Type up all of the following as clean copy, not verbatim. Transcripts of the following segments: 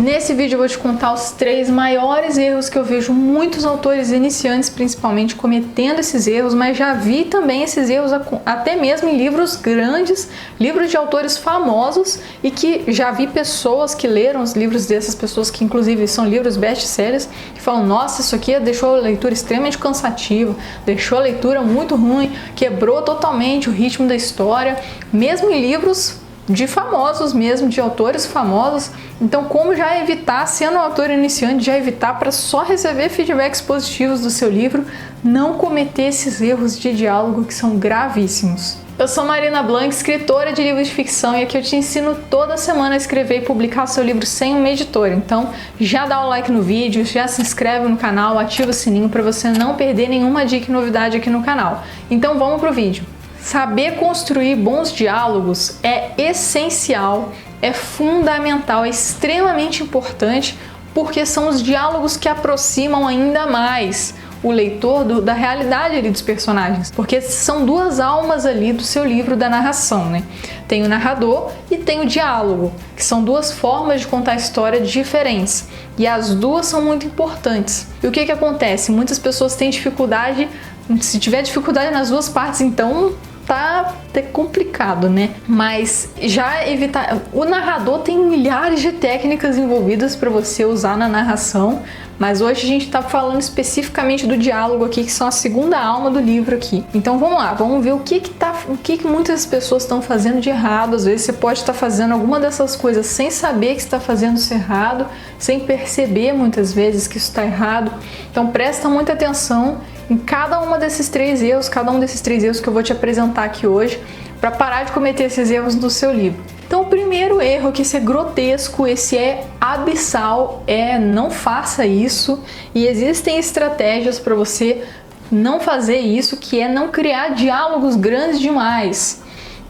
Nesse vídeo eu vou te contar os 3 maiores erros que eu vejo muitos autores iniciantes, principalmente, cometendo esses erros, mas já vi também esses erros até mesmo em livros grandes, livros de autores famosos, e que já vi pessoas que leram os livros dessas pessoas, que inclusive são livros best-sellers, que falam: nossa, isso aqui deixou a leitura extremamente cansativa, deixou a leitura muito ruim, quebrou totalmente o ritmo da história, mesmo em livros de famosos mesmo, de autores famosos. Então, como já evitar, sendo um autor iniciante, já evitar, para só receber feedbacks positivos do seu livro, não cometer esses erros de diálogo que são gravíssimos. Eu sou Marina Blanc, escritora de livros de ficção, e aqui eu te ensino toda semana a escrever e publicar seu livro sem uma editora. Então, já dá o like no vídeo, já se inscreve no canal, ativa o sininho para você não perder nenhuma dica e novidade aqui no canal. Então, vamos pro vídeo. Saber construir bons diálogos é essencial, é fundamental, é extremamente importante, porque são os diálogos que aproximam ainda mais o leitor da realidade ali dos personagens, porque são duas almas ali do seu livro, da narração, né? Tem o narrador e tem o diálogo, que são duas formas de contar a história diferentes, e as duas são muito importantes. E o que acontece? Muitas pessoas têm dificuldade, se tiver dificuldade nas duas partes, então tá até complicado, né? Mas já evitar... O narrador tem milhares de técnicas envolvidas para você usar na narração, mas hoje a gente tá falando especificamente do diálogo aqui, que são a segunda alma do livro aqui. Então vamos lá, vamos ver o que muitas pessoas estão fazendo de errado. Às vezes você pode estar fazendo alguma dessas coisas sem saber que está fazendo isso errado, sem perceber muitas vezes que isso está errado. Então presta muita atenção em cada um desses 3 erros que eu vou te apresentar aqui hoje, para parar de cometer esses erros no seu livro. Então, o primeiro erro, que esse é grotesco, esse é abissal, não faça isso, e existem estratégias para você não fazer isso, que é não criar diálogos grandes demais.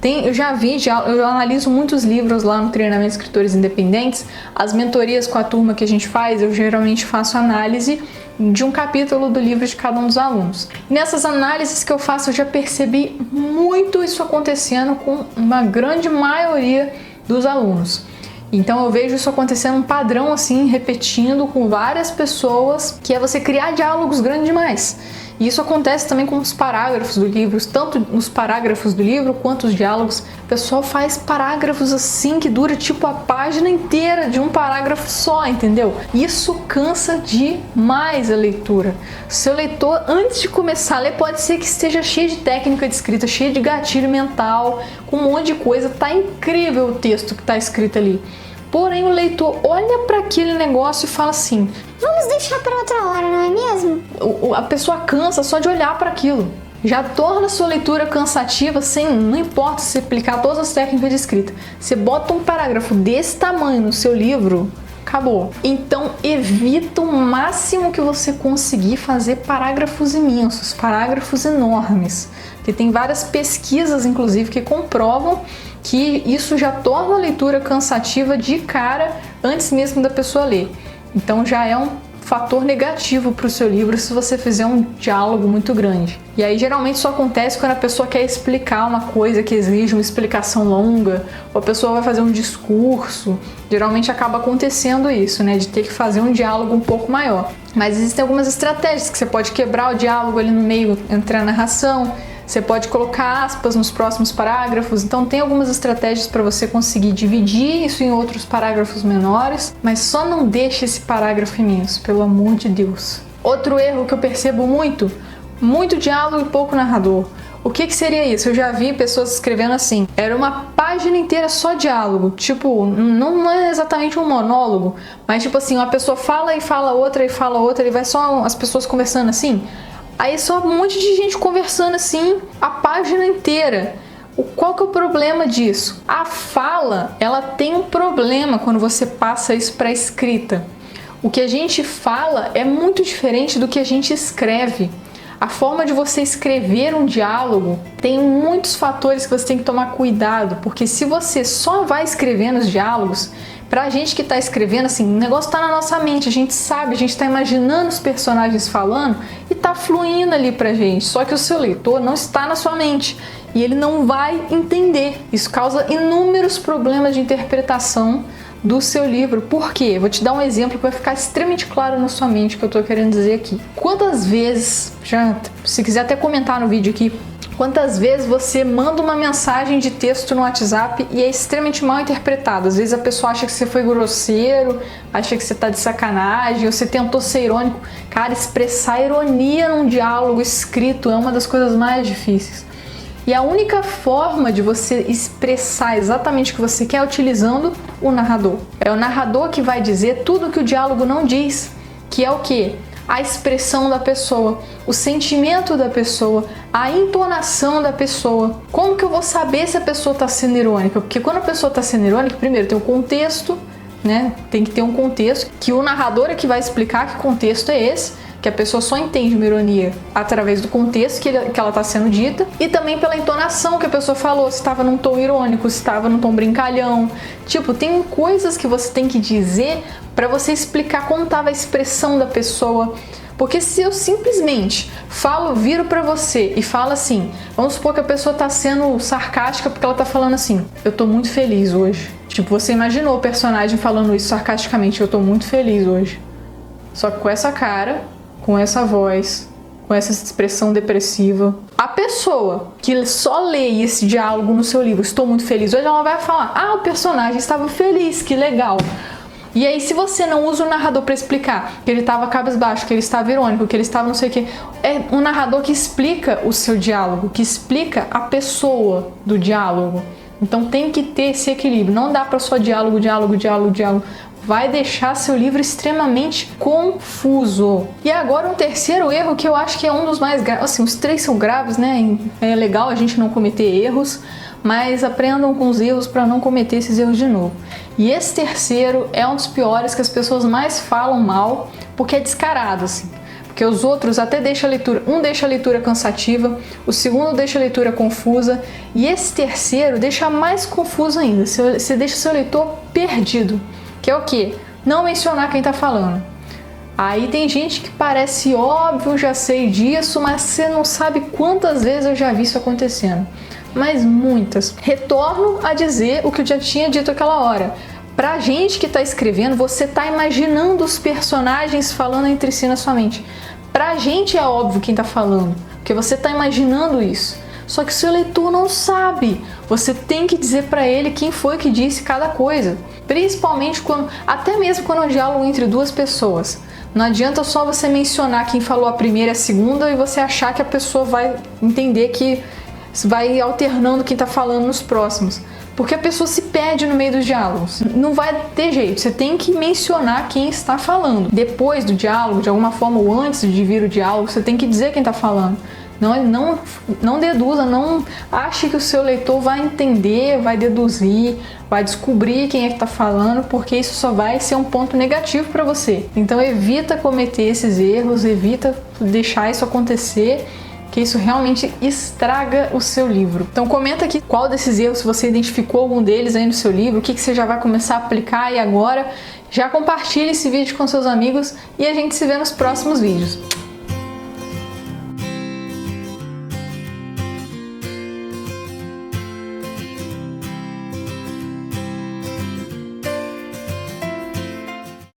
Eu analiso muitos livros lá no Treinamento de Escritores Independentes, as mentorias com a turma que a gente faz, eu geralmente faço análise de um capítulo do livro de cada um dos alunos. Nessas análises que eu faço, eu já percebi muito isso acontecendo com uma grande maioria dos alunos. Então eu vejo isso acontecendo, um padrão assim, repetindo com várias pessoas, que é você criar diálogos grandes demais. E isso acontece também com os parágrafos do livro, tanto nos parágrafos do livro quanto os diálogos. O pessoal faz parágrafos assim que dura tipo a página inteira de um parágrafo só, entendeu? Isso cansa demais a leitura. O seu leitor, antes de começar a ler, pode ser que esteja cheio de técnica de escrita, cheio de gatilho mental, com um monte de coisa. Tá incrível o texto que tá escrito ali. Porém, o leitor olha para aquele negócio e fala assim: vamos deixar para outra hora, não é mesmo? A pessoa cansa só de olhar para aquilo. Já torna a sua leitura cansativa, não importa se aplicar todas as técnicas de escrita. Você bota um parágrafo desse tamanho no seu livro, acabou. Então, evita o máximo que você conseguir fazer parágrafos imensos, parágrafos enormes. Porque tem várias pesquisas, inclusive, que comprovam que isso já torna a leitura cansativa de cara, antes mesmo da pessoa ler. Então já é um fator negativo para o seu livro se você fizer um diálogo muito grande. E aí geralmente isso acontece quando a pessoa quer explicar uma coisa que exige uma explicação longa, ou a pessoa vai fazer um discurso. Geralmente acaba acontecendo isso, né, de ter que fazer um diálogo um pouco maior. Mas existem algumas estratégias que você pode quebrar o diálogo ali no meio, entre a narração. Você pode colocar aspas nos próximos parágrafos, então tem algumas estratégias para você conseguir dividir isso em outros parágrafos menores, mas só não deixe esse parágrafo imenso, pelo amor de Deus. Outro erro que eu percebo muito diálogo e pouco narrador. O que seria isso? Eu já vi pessoas escrevendo assim: era uma página inteira só diálogo, tipo, não é exatamente um monólogo, mas tipo assim, uma pessoa fala e fala outra e vai só as pessoas conversando assim. Aí só um monte de gente conversando assim, a página inteira. Qual que é o problema disso? A fala, ela tem um problema quando você passa isso para a escrita. O que a gente fala é muito diferente do que a gente escreve. A forma de você escrever um diálogo tem muitos fatores que você tem que tomar cuidado, porque se você só vai escrevendo os diálogos, pra gente que tá escrevendo, assim, o negócio tá na nossa mente, a gente sabe, a gente tá imaginando os personagens falando e tá fluindo ali pra gente, só que o seu leitor não está na sua mente e ele não vai entender. Isso causa inúmeros problemas de interpretação do seu livro. Por quê? Vou te dar um exemplo que vai ficar extremamente claro na sua mente o que eu tô querendo dizer aqui. Quantas vezes, se quiser até comentar no vídeo aqui, quantas vezes você manda uma mensagem de texto no WhatsApp e é extremamente mal interpretado? Às vezes a pessoa acha que você foi grosseiro, acha que você tá de sacanagem, ou você tentou ser irônico. Cara, expressar ironia num diálogo escrito é uma das coisas mais difíceis. E a única forma de você expressar exatamente o que você quer é utilizando o narrador. É o narrador que vai dizer tudo o que o diálogo não diz, que é o quê? A expressão da pessoa, o sentimento da pessoa, a entonação da pessoa. Como que eu vou saber se a pessoa está sendo irônica? Porque quando a pessoa está sendo irônica, primeiro tem um contexto, né? Tem que ter um contexto, que o narrador é que vai explicar que contexto é esse, que a pessoa só entende uma ironia através do contexto que ela está sendo dita, e também pela entonação que a pessoa falou, se estava num tom irônico, se estava num tom brincalhão. Tipo, tem coisas que você tem que dizer para você explicar como estava a expressão da pessoa. Porque se eu simplesmente viro pra você e falo assim, vamos supor que a pessoa tá sendo sarcástica porque ela tá falando assim, eu tô muito feliz hoje. Tipo, você imaginou o personagem falando isso sarcasticamente, eu tô muito feliz hoje. Só que com essa cara, com essa voz, com essa expressão depressiva. A pessoa que só lê esse diálogo no seu livro, estou muito feliz hoje, ela vai falar, ah, o personagem estava feliz, que legal. E aí, se você não usa o narrador para explicar que ele estava cabisbaixo, que ele estava irônico, que ele estava não sei o que, é um narrador que explica o seu diálogo, que explica a pessoa do diálogo. Então tem que ter esse equilíbrio. Não dá para só diálogo. Vai deixar seu livro extremamente confuso. E agora um terceiro erro que eu acho que é um dos mais graves. Assim, os três são graves, né? É legal a gente não cometer erros, mas aprendam com os erros para não cometer esses erros de novo. E esse terceiro é um dos piores, que as pessoas mais falam mal, porque é descarado, assim. Porque os outros até deixa a leitura, um deixa a leitura cansativa, o segundo deixa a leitura confusa, e esse terceiro deixa mais confuso ainda. Você deixa o seu leitor perdido. Que é o quê? Não mencionar quem tá falando. Aí tem gente que parece óbvio, já sei disso, mas você não sabe quantas vezes eu já vi isso acontecendo. Mas muitas. Retorno a dizer o que eu já tinha dito aquela hora. Pra gente que tá escrevendo, você tá imaginando os personagens falando entre si na sua mente. Pra gente é óbvio quem tá falando, porque você tá imaginando isso. Só que o seu leitor não sabe. Você tem que dizer pra ele quem foi que disse cada coisa. Principalmente até mesmo quando é um diálogo entre duas pessoas. Não adianta só você mencionar quem falou a primeira e a segunda e você achar que a pessoa vai entender que vai alternando quem tá falando nos próximos. Porque a pessoa se perde no meio dos diálogos. Não vai ter jeito, você tem que mencionar quem está falando. Depois do diálogo, de alguma forma, ou antes de vir o diálogo, você tem que dizer quem está falando. Não deduza, não ache que o seu leitor vai entender, vai deduzir, vai descobrir quem é que está falando, porque isso só vai ser um ponto negativo para você. Então evita cometer esses erros, evita deixar isso acontecer, que isso realmente estraga o seu livro. Então comenta aqui qual desses erros, se você identificou algum deles aí no seu livro, o que você já vai começar a aplicar, e agora já compartilhe esse vídeo com seus amigos e a gente se vê nos próximos vídeos.